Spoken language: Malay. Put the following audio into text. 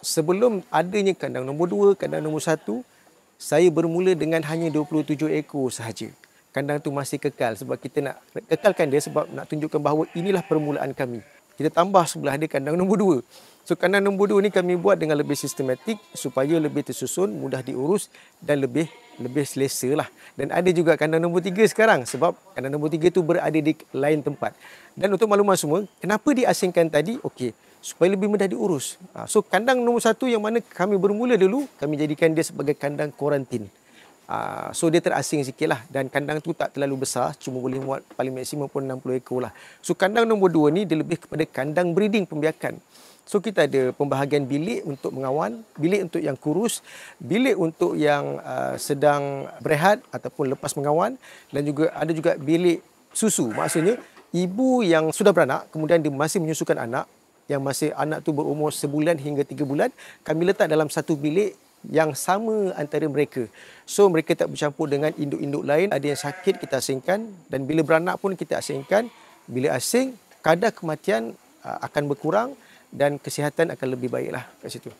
Sebelum adanya kandang nombor 2, kandang nombor 1, saya bermula dengan hanya 27 ekor sahaja. Kandang tu masih kekal sebab kita nak kekalkan dia sebab nak tunjukkan bahawa inilah permulaan kami. Kita tambah sebelah dia kandang nombor 2. So kandang nombor 2 ni kami buat dengan lebih sistematik supaya lebih tersusun, mudah diurus dan lebih selesa lah. Dan ada juga kandang nombor 3 sekarang sebab kandang nombor 3 tu berada di lain tempat. Dan untuk makluman semua, kenapa diasingkan tadi? Okey, supaya lebih mudah diurus. So kandang nombor 1 yang mana kami bermula dulu, kami jadikan dia sebagai kandang kuarantin. So dia terasing sikit lah dan kandang tu tak terlalu besar, cuma boleh muat paling maksimum pun 60 ekor lah. So kandang nombor 2 ni dia lebih kepada kandang breeding pembiakan. So kita ada pembahagian bilik untuk mengawan, bilik untuk yang kurus, bilik untuk yang sedang berehat ataupun lepas mengawan dan juga ada juga bilik susu. Maksudnya ibu yang sudah beranak kemudian dia masih menyusukan anak, yang masih anak tu berumur sebulan hingga 3 bulan, kami letak dalam satu bilik yang sama antara mereka. So mereka tak bercampur dengan induk-induk lain. Ada yang sakit kita asingkan dan bila beranak pun kita asingkan. Bila asing, kadar kematian akan berkurang dan kesihatan akan lebih baiklah kat situ.